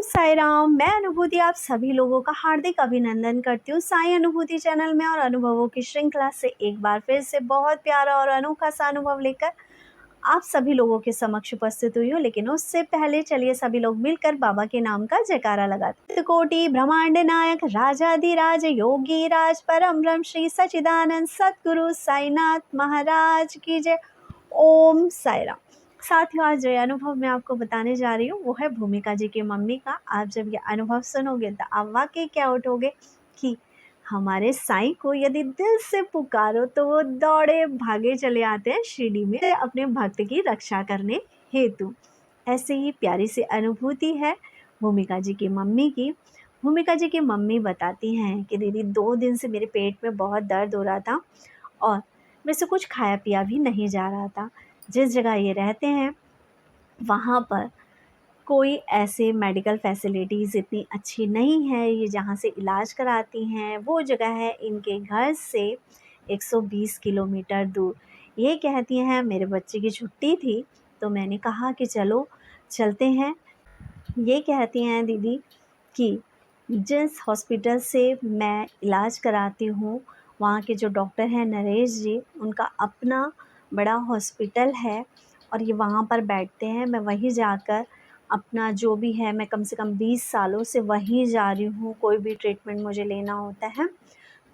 साई राम। मैं अनुभूति आप सभी लोगों का हार्दिक अभिनंदन करती हूँ साई अनुभूति चैनल में और अनुभवों की श्रृंखला से एक बार फिर से बहुत प्यारा और अनोखा सा अनुभव लेकर आप सभी लोगों के समक्ष उपस्थित हुई हूँ। लेकिन उससे पहले चलिए सभी लोग मिलकर बाबा के नाम का जयकारा लगाते हैं। कोटि ब्रह्मांड नायक राजाधिराज योगी राज परम ब्रह्म श्री सच्चिदानंद सतगुरु साईनाथ महाराज की जय। ओम साई राम। साथियों, आज जो अनुभव मैं आपको बताने जा रही हूँ वो है भूमिका जी की मम्मी का। आप जब ये अनुभव सुनोगे तो आप वाकई क्या उठोगे कि हमारे साईं को यदि दिल से पुकारो तो वो दौड़े भागे चले आते हैं शिरडी में अपने भक्त की रक्षा करने हेतु। ऐसे ही प्यारी सी अनुभूति है भूमिका जी की मम्मी की। भूमिका जी की मम्मी बताती हैं कि दीदी 2 दिन से मेरे पेट में बहुत दर्द हो रहा था और मेरे से कुछ खाया पिया भी नहीं जा रहा था। जिस जगह ये रहते हैं वहाँ पर कोई ऐसे मेडिकल फैसिलिटीज़ इतनी अच्छी नहीं है। ये जहाँ से इलाज कराती हैं वो जगह है इनके घर से 120 किलोमीटर दूर। ये कहती हैं मेरे बच्चे की छुट्टी थी तो मैंने कहा कि चलो चलते हैं। ये कहती हैं दीदी कि जिस हॉस्पिटल से मैं इलाज कराती हूँ वहाँ के जो डॉक्टर हैं नरेश जी, उनका अपना बड़ा हॉस्पिटल है और ये वहाँ पर बैठते हैं। मैं वहीं जाकर अपना जो भी है, मैं कम से कम 20 सालों से वहीं जा रही हूँ। कोई भी ट्रीटमेंट मुझे लेना होता है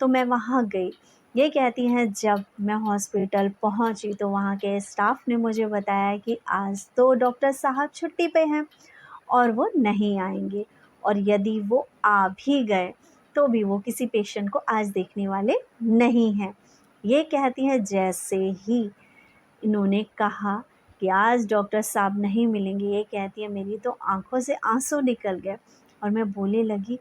तो मैं वहाँ गई। ये कहती हैं जब मैं हॉस्पिटल पहुँची तो वहाँ के स्टाफ ने मुझे बताया कि आज तो डॉक्टर साहब छुट्टी पे हैं और वो नहीं आएंगे, और यदि वो आ भी गए तो भी वो किसी पेशेंट को आज देखने वाले नहीं हैं। ये कहती हैं जैसे ही इन्होंने कहा कि आज डॉक्टर साहब नहीं मिलेंगे, ये कहती है मेरी तो आंखों से आंसू निकल गए और मैं बोलने लगी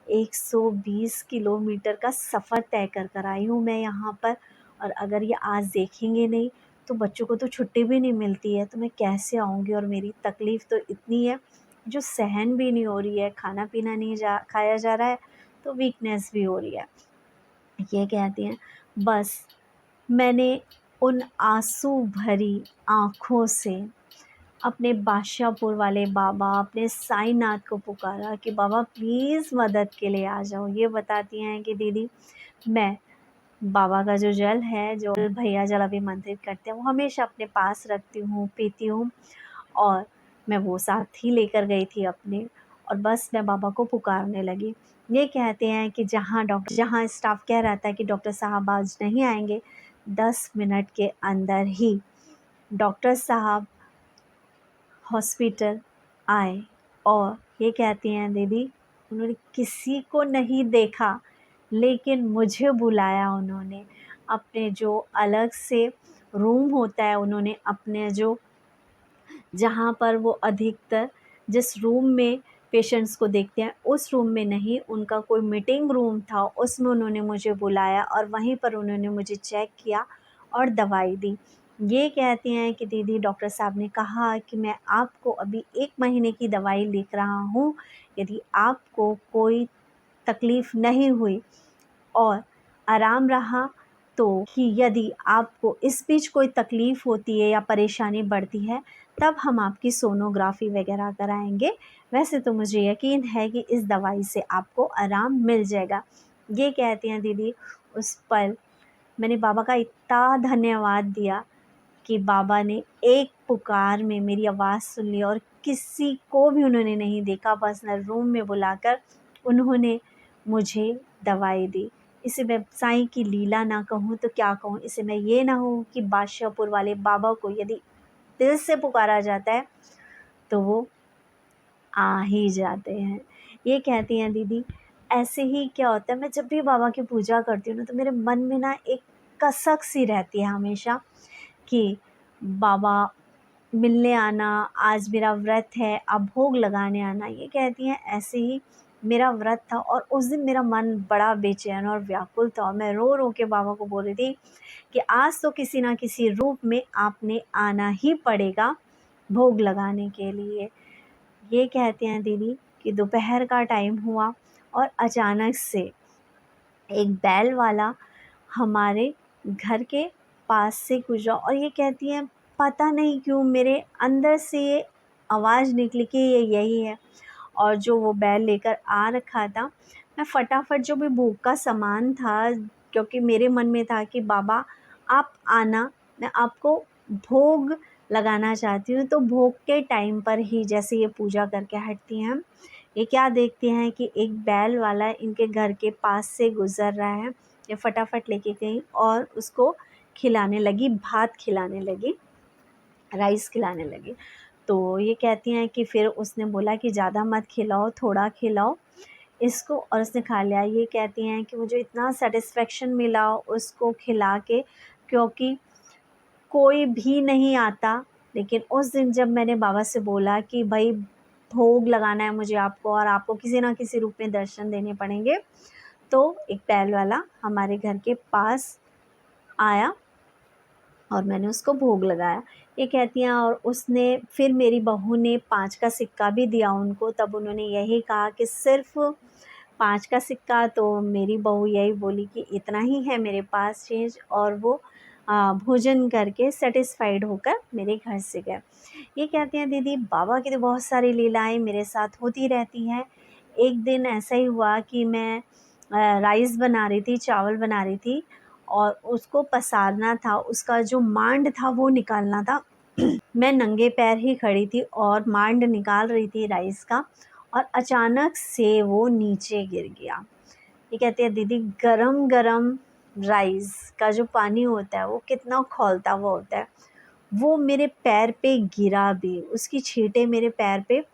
120 किलोमीटर का सफ़र तय कर आई हूँ मैं यहाँ पर, और अगर ये आज देखेंगे नहीं तो बच्चों को तो छुट्टी भी नहीं मिलती है तो मैं कैसे आऊँगी। और मेरी तकलीफ़ तो इतनी है जो सहन भी नहीं हो रही है, खाना पीना नहीं खाया जा रहा है तो वीकनेस भी हो रही है। ये कहती हैं बस मैंने उन आंसू भरी आँखों से अपने बादशाहपुर वाले बाबा, अपने साईनाथ को पुकारा कि बाबा प्लीज़ मदद के लिए आ जाओ। ये बताती हैं कि दीदी मैं बाबा का जो जल है, जो भैया जल अभिमंत्रित करते हैं, वो हमेशा अपने पास रखती हूँ, पीती हूँ और मैं वो साथ ही लेकर गई थी अपने, और बस मैं बाबा को पुकारने लगी। ये कहते हैं कि जहाँ स्टाफ कह रहा था कि डॉक्टर साहब आज नहीं आएंगे, 10 मिनट के अंदर ही डॉक्टर साहब हॉस्पिटल आए। और ये कहती हैं दीदी उन्होंने किसी को नहीं देखा लेकिन मुझे बुलाया उन्होंने। अपने जो अलग से रूम होता है, उन्होंने अपने जो जहाँ पर वो अधिकतर जिस रूम में पेशेंट्स को देखते हैं उस रूम में नहीं, उनका कोई मीटिंग रूम था, उसमें उन्होंने मुझे बुलाया और वहीं पर उन्होंने मुझे चेक किया और दवाई दी। ये कहती हैं कि दीदी डॉक्टर साहब ने कहा कि मैं आपको अभी 1 महीने की दवाई लिख रहा हूँ, यदि आपको कोई तकलीफ़ नहीं हुई और आराम रहा तो, कि यदि आपको इस बीच कोई तकलीफ़ होती है या परेशानी बढ़ती है तब हम आपकी सोनोग्राफ़ी वगैरह कराएंगे। वैसे तो मुझे यकीन है कि इस दवाई से आपको आराम मिल जाएगा। ये कहती हैं दीदी उस पल मैंने बाबा का इतना धन्यवाद दिया कि बाबा ने एक पुकार में मेरी आवाज़ सुन ली और किसी को भी उन्होंने नहीं देखा, पर्सनल रूम में बुलाकर उन्होंने मुझे दवाई दी। इसे मैं साईं की लीला ना कहूँ तो क्या कहूँ, इसे मैं ये ना कहूँ कि बादशाहपुर वाले बाबा को यदि दिल से पुकारा जाता है तो वो आ ही जाते हैं। ये कहती हैं दीदी ऐसे ही क्या होता है, मैं जब भी बाबा की पूजा करती हूँ ना तो मेरे मन में ना एक कसक सी रहती है हमेशा कि बाबा मिलने आना, आज मेरा व्रत है, अब भोग लगाने आना। ये कहती हैं ऐसे ही मेरा व्रत था और उस दिन मेरा मन बड़ा बेचैन और व्याकुल था और मैं रो रो के बाबा को बोल रही थी कि आज तो किसी ना किसी रूप में आपने आना ही पड़ेगा भोग लगाने के लिए। ये कहते हैं दीदी कि दोपहर का टाइम हुआ और अचानक से एक बैल वाला हमारे घर के पास से गुजरा और ये कहती हैं पता नहीं क्यों मेरे अंदर से ये आवाज़ निकली कि ये यही है। और जो वो बैल लेकर आ रखा था, मैं फटाफट जो भी भोग का सामान था, क्योंकि मेरे मन में था कि बाबा आप आना, मैं आपको भोग लगाना चाहती हूँ। तो भोग के टाइम पर ही जैसे ये पूजा करके हटती हैं, ये क्या देखती हैं कि एक बैल वाला इनके घर के पास से गुज़र रहा है। ये फटाफट लेके गई और उसको खिलाने लगी, भात खिलाने लगी, राइस खिलाने लगी। तो ये कहती हैं कि फिर उसने बोला कि ज़्यादा मत खिलाओ, थोड़ा खिलाओ इसको, और उसने खा लिया। ये कहती हैं कि मुझे इतना सैटिस्फैक्शन मिला उसको खिला के, क्योंकि कोई भी नहीं आता। लेकिन उस दिन जब मैंने बाबा से बोला कि भाई भोग लगाना है मुझे आपको, और आपको किसी ना किसी रूप में दर्शन देने पड़ेंगे, तो एक बैल वाला हमारे घर के पास आया और मैंने उसको भोग लगाया। ये कहती हैं, और उसने फिर मेरी बहू ने 5 का सिक्का भी दिया उनको। तब उन्होंने यही कहा कि सिर्फ़ 5 का सिक्का, तो मेरी बहू यही बोली कि इतना ही है मेरे पास चेंज, और वो भोजन करके सैटिस्फाइड होकर मेरे घर से गए। ये कहते हैं दीदी बाबा की तो बहुत सारी लीलाएँ मेरे साथ होती रहती हैं। एक दिन ऐसा ही हुआ कि मैं राइस बना रही थी, चावल बना रही थी, और उसको पसारना था, उसका जो मांड था वो निकालना था। मैं नंगे पैर ही खड़ी थी और मांड निकाल रही थी राइस का, और अचानक से वो नीचे गिर गया। ये कहती है दीदी गरम-गरम राइस का जो पानी होता है वो कितना खौलता हुआ होता है, वो मेरे पैर पे गिरा भी, उसकी छींटें मेरे पैर पे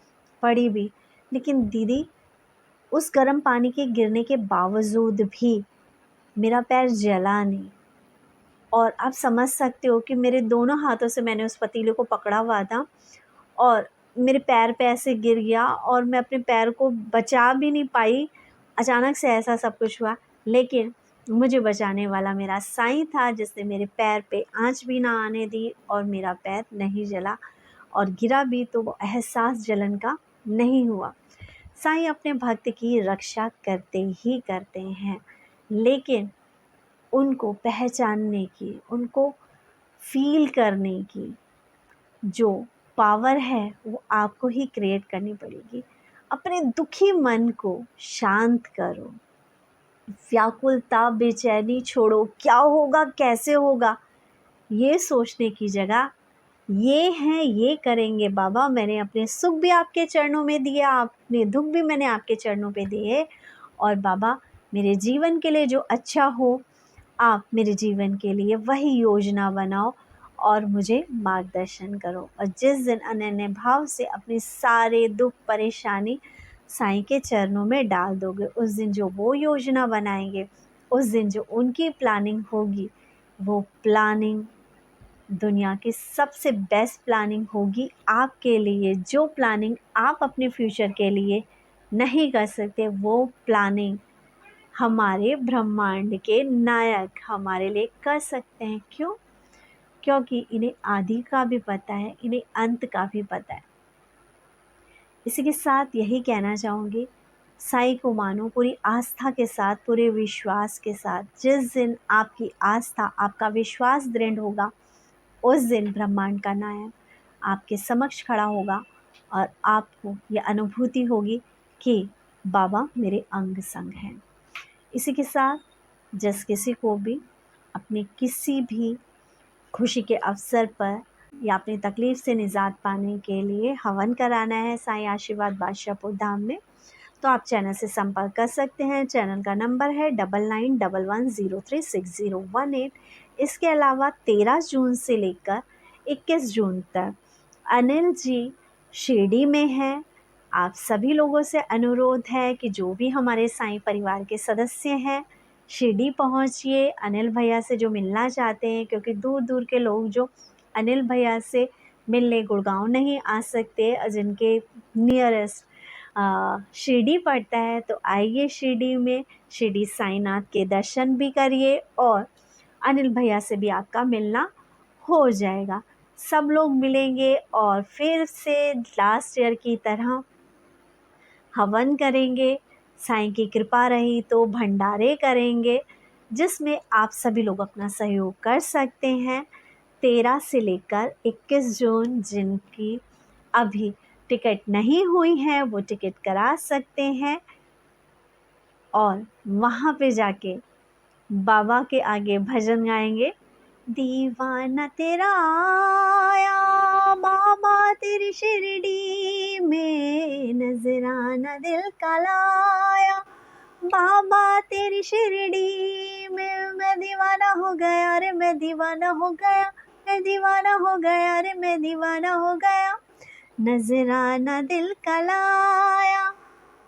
पड़ी भी। लेकिन दीदी उस गर्म पानी के गिरने के बावजूद भी मेरा पैर जला नहीं, और आप समझ सकते हो कि मेरे दोनों हाथों से मैंने उस पतीले को पकड़ा हुआ था, और मेरे पैर पे ऐसे गिर गया और मैं अपने पैर को बचा भी नहीं पाई। अचानक से ऐसा सब कुछ हुआ, लेकिन मुझे बचाने वाला मेरा साईं था, जिसने मेरे पैर पे आँच भी ना आने दी और मेरा पैर नहीं जला, और गिरा भी तो वो एहसास जलन का नहीं हुआ। साईं अपने भक्त की रक्षा करते ही करते हैं, लेकिन उनको पहचानने की, उनको फ़ील करने की जो पावर है वो आपको ही क्रिएट करनी पड़ेगी। अपने दुखी मन को शांत करो, व्याकुलता, बेचैनी छोड़ो, क्या होगा, कैसे होगा, ये सोचने की जगह ये हैं, ये करेंगे बाबा, मैंने अपने सुख भी आपके चरणों में दिए, अपने दुख भी मैंने आपके चरणों पे दिए, और बाबा मेरे जीवन के लिए जो अच्छा हो, आप मेरे जीवन के लिए वही योजना बनाओ और मुझे मार्गदर्शन करो। और जिस दिन अनन्य भाव से अपने सारे दुख परेशानी साईं के चरणों में डाल दोगे, उस दिन जो वो योजना बनाएंगे, उस दिन जो उनकी प्लानिंग होगी, वो प्लानिंग दुनिया की सबसे बेस्ट प्लानिंग होगी आपके लिए। जो प्लानिंग आप अपने फ्यूचर के लिए नहीं कर सकते, वो प्लानिंग हमारे ब्रह्मांड के नायक हमारे लिए कर सकते हैं। क्यों? क्योंकि इन्हें आदि का भी पता है, इन्हें अंत का भी पता है। इसी के साथ यही कहना चाहूँगी, साईं को मानो पूरी आस्था के साथ, पूरे विश्वास के साथ। जिस दिन आपकी आस्था, आपका विश्वास दृढ़ होगा, उस दिन ब्रह्मांड का नायक आपके समक्ष खड़ा होगा, और आपको यह अनुभूति होगी कि बाबा मेरे अंग संग हैं। इसी के साथ जिस किसी को भी अपनी किसी भी खुशी के अवसर पर या अपनी तकलीफ़ से निजात पाने के लिए हवन कराना है साईं आशीर्वाद बादशाहपुर धाम में, तो आप चैनल से संपर्क कर सकते हैं। चैनल का नंबर है 9911036018। इसके अलावा 13 जून से लेकर 21 जून तक अनिल जी शिरडी में हैं। आप सभी लोगों से अनुरोध है कि जो भी हमारे साईं परिवार के सदस्य हैं, शिरडी पहुंचिए। अनिल भैया से जो मिलना चाहते हैं, क्योंकि दूर दूर के लोग जो अनिल भैया से मिलने गुड़गांव नहीं आ सकते, जिनके नियरेस्ट शिरडी पड़ता है, तो आइए शिरडी में, शिरडी साईंनाथ के दर्शन भी करिए और अनिल भैया से भी आपका मिलना हो जाएगा। सब लोग मिलेंगे और फिर से लास्ट ईयर की तरह हवन करेंगे। साईं की कृपा रही तो भंडारे करेंगे, जिसमें आप सभी लोग अपना सहयोग कर सकते हैं। 13 से लेकर 21 जून जिनकी अभी टिकट नहीं हुई हैं वो टिकट करा सकते हैं और वहाँ पे जाके बाबा के आगे भजन गाएंगे। दीवाना तेरा आया बाबा तेरी शिरडी में, नजराना दिल का लाया बाबा तेरी शिरडी में। मैं दीवाना हो गया रे, मैं दीवाना हो गया, मैं दीवाना हो गया रे, मैं दीवाना हो गया। नजराना दिल का लाया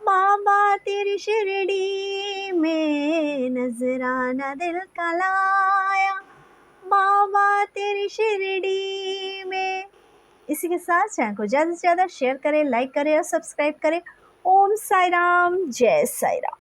बाबा तेरी शिरडी में, नजराना दिल का लाया बाबा तेरी शिरडी में। इसी के साथ चैनल को ज़्यादा से ज़्यादा शेयर करें, लाइक करें और सब्सक्राइब करें। ओम साई राम, जय साई राम।